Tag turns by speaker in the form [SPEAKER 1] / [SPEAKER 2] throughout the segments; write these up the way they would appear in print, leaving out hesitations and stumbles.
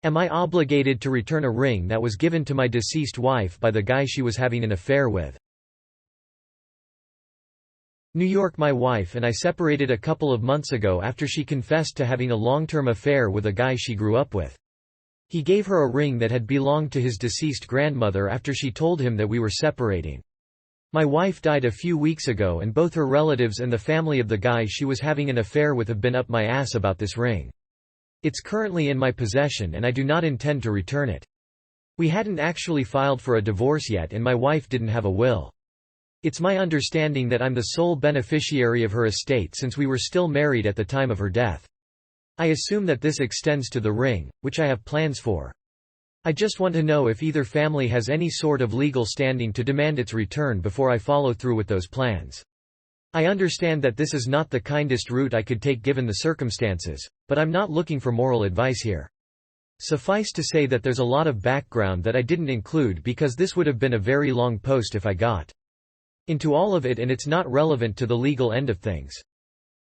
[SPEAKER 1] Am I obligated to return a ring that was given to my deceased wife by the guy she was having an affair with? New York. My wife and I separated a couple of months ago after she confessed to having a long-term affair with a guy she grew up with. He gave her a ring that had belonged to his deceased grandmother after she told him that we were separating. My wife died a few weeks ago and both her relatives and the family of the guy she was having an affair with have been up my ass about this ring. It's currently in my possession and I do not intend to return it. We hadn't actually filed for a divorce yet and my wife didn't have a will. It's my understanding that I'm the sole beneficiary of her estate since we were still married at the time of her death. I assume that this extends to the ring, which I have plans for. I just want to know if either family has any sort of legal standing to demand its return before I follow through with those plans. I understand that this is not the kindest route I could take given the circumstances, but I'm not looking for moral advice here. Suffice to say that there's a lot of background that I didn't include because this would have been a very long post if I got into all of it and it's not relevant to the legal end of things.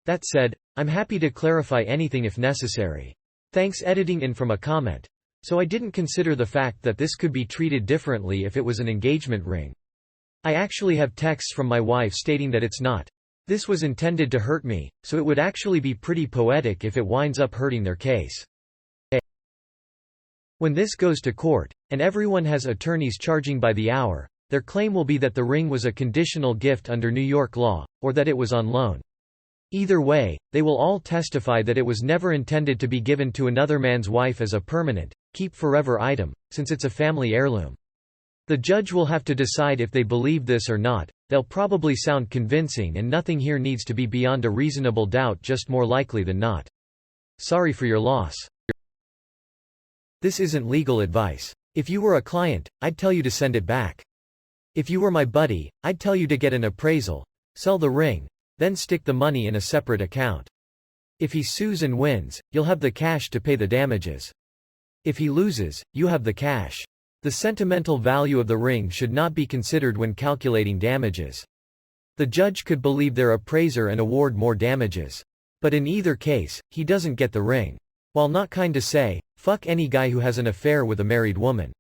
[SPEAKER 1] That said, I'm happy to clarify anything if necessary. Thanks. Editing in from a comment. So I didn't consider the fact that this could be treated differently if it was an engagement ring. I actually have texts from my wife stating that it's not. This was intended to hurt me, so it would actually be pretty poetic if it winds up hurting their case. When this goes to court, and everyone has attorneys charging by the hour, their claim will be that the ring was a conditional gift under New York law, or that it was on loan. Either way, they will all testify that it was never intended to be given to another man's wife as a permanent, keep forever item, since it's a family heirloom. The judge will have to decide if they believe this or not. They'll probably sound convincing and nothing here needs to be beyond a reasonable doubt, just more likely than not. Sorry for your loss. This isn't legal advice. If you were a client, I'd tell you to send it back. If you were my buddy, I'd tell you to get an appraisal, sell the ring, then stick the money in a separate account. If he sues and wins, you'll have the cash to pay the damages. If he loses, you have the cash. The sentimental value of the ring should not be considered when calculating damages. The judge could believe their appraiser and award more damages. But in either case, he doesn't get the ring. While not kind to say, fuck any guy who has an affair with a married woman.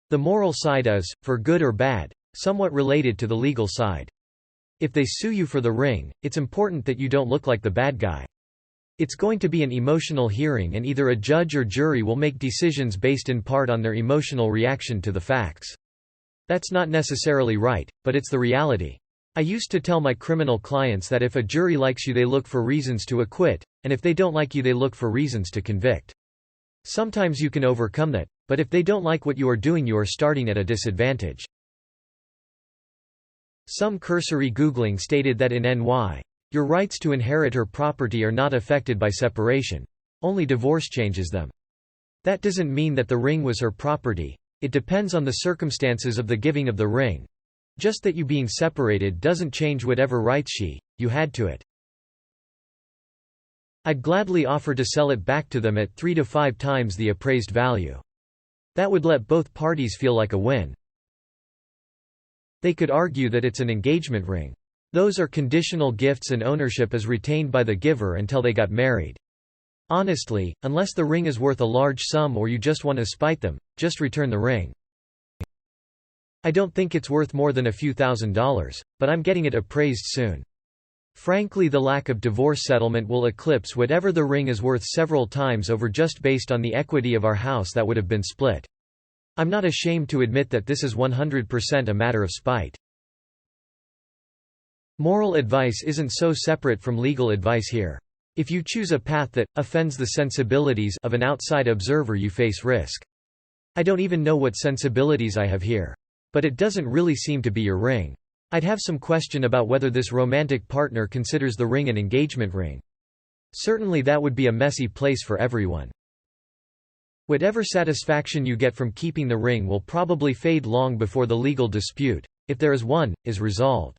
[SPEAKER 1] The moral side is, for good or bad, somewhat related to the legal side. If they sue you for the ring, it's important that you don't look like the bad guy. It's going to be an emotional hearing and either a judge or jury will make decisions based in part on their emotional reaction to the facts. That's not necessarily right, but it's the reality. I used to tell my criminal clients that if a jury likes you they look for reasons to acquit, and if they don't like you they look for reasons to convict. Sometimes you can overcome that, but if they don't like what you are doing you are starting at a disadvantage. Some cursory Googling stated that in NY, your rights to inherit her property are not affected by separation. Only divorce changes them. That doesn't mean that the ring was her property. It depends on the circumstances of the giving of the ring. Just that you being separated doesn't change whatever rights you had to it. I'd gladly offer to sell it back to them at 3 to 5 times the appraised value. That would let both parties feel like a win. They could argue that it's an engagement ring. Those are conditional gifts and ownership is retained by the giver until they got married. Honestly, unless the ring is worth a large sum or you just want to spite them, just return the ring. I don't think it's worth more than a few $1,000s, but I'm getting it appraised soon. Frankly, the lack of divorce settlement will eclipse whatever the ring is worth several times over just based on the equity of our house that would have been split. I'm not ashamed to admit that this is 100% a matter of spite. Moral advice isn't so separate from legal advice here. If you choose a path that offends the sensibilities of an outside observer, you face risk. I don't even know what sensibilities I have here. But it doesn't really seem to be your ring. I'd have some question about whether this romantic partner considers the ring an engagement ring. Certainly that would be a messy place for everyone. Whatever satisfaction you get from keeping the ring will probably fade long before the legal dispute, if there is one, is resolved.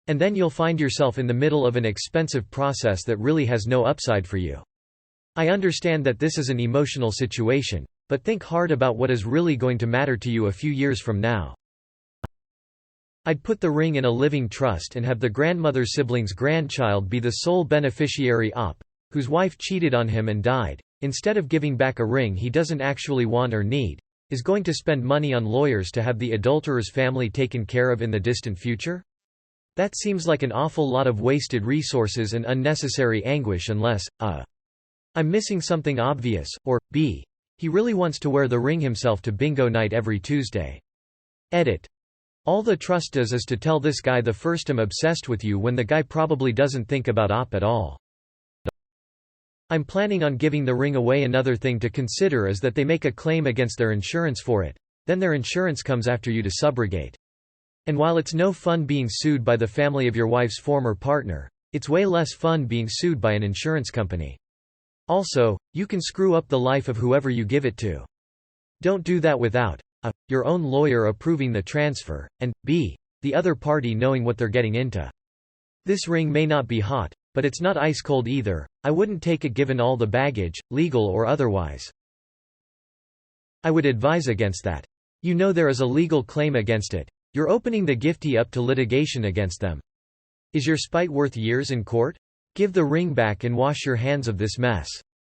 [SPEAKER 1] And then you'll find yourself in the middle of an expensive process that really has no upside for you. I understand that this is an emotional situation, but think hard about what is really going to matter to you a few years from now. I'd put the ring in a living trust and have the grandmother's sibling's grandchild be the sole beneficiary whose wife cheated on him and died, instead of giving back a ring he doesn't actually want or need, is going to spend money on lawyers to have the adulterer's family taken care of in the distant future? That seems like an awful lot of wasted resources and unnecessary anguish unless, I'm missing something obvious, or, b. he really wants to wear the ring himself to bingo night every Tuesday. Edit. All the trust does is to tell this guy the first I'm obsessed with you when the guy probably doesn't think about op at all. I'm planning on giving the ring away. Another thing to consider is that they make a claim against their insurance for it, then their insurance comes after you to subrogate. And while it's no fun being sued by the family of your wife's former partner, it's way less fun being sued by an insurance company. Also, you can screw up the life of whoever you give it to. Don't do that without a. your own lawyer approving the transfer, and b. the other party knowing what they're getting into. This ring may not be hot, but it's not ice cold either. I wouldn't take it given all the baggage, legal or otherwise. I would advise against that. You know there is a legal claim against it. You're opening the giftee up to litigation against them. Is your spite worth years in court? Give the ring back and wash your hands of this mess.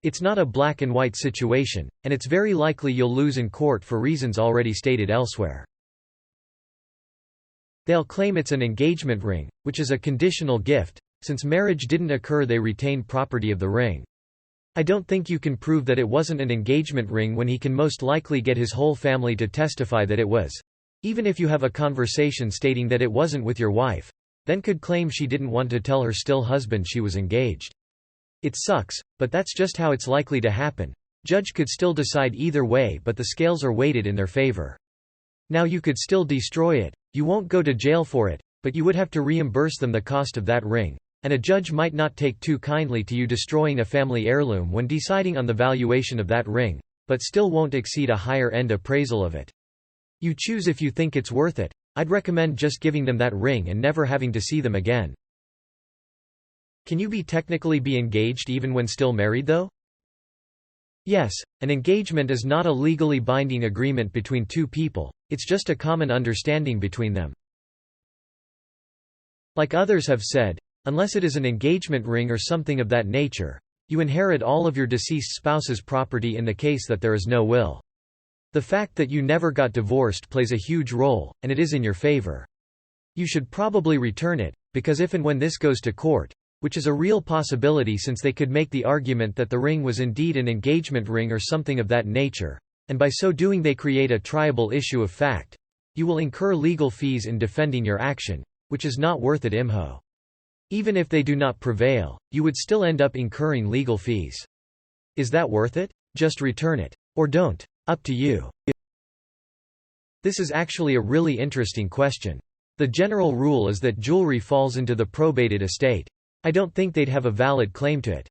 [SPEAKER 1] It's not a black and white situation, and it's very likely you'll lose in court for reasons already stated elsewhere. They'll claim it's an engagement ring, which is a conditional gift. Since marriage didn't occur, they retain property of the ring. I don't think you can prove that it wasn't an engagement ring when he can most likely get his whole family to testify that it was. Even if you have a conversation stating that it wasn't with your wife, then could claim she didn't want to tell her still husband she was engaged. It sucks, but that's just how it's likely to happen. Judge could still decide either way, but the scales are weighted in their favor. Now you could still destroy it. You won't go to jail for it, but you would have to reimburse them the cost of that ring. And a judge might not take too kindly to you destroying a family heirloom when deciding on the valuation of that ring, but still won't exceed a higher-end appraisal of it. You choose if you think it's worth it. I'd recommend just giving them that ring and never having to see them again. Can you technically be engaged even when still married though? Yes, an engagement is not a legally binding agreement between two people, it's just a common understanding between them. Like others have said, unless it is an engagement ring or something of that nature, you inherit all of your deceased spouse's property in the case that there is no will. The fact that you never got divorced plays a huge role, and it is in your favor. You should probably return it, because if and when this goes to court, which is a real possibility since they could make the argument that the ring was indeed an engagement ring or something of that nature, and by so doing they create a triable issue of fact, you will incur legal fees in defending your action, which is not worth it. Even if they do not prevail, you would still end up incurring legal fees. Is that worth it? Just return it. Or don't. Up to you. This is actually a really interesting question. The general rule is that jewelry falls into the probated estate. I don't think they'd have a valid claim to it.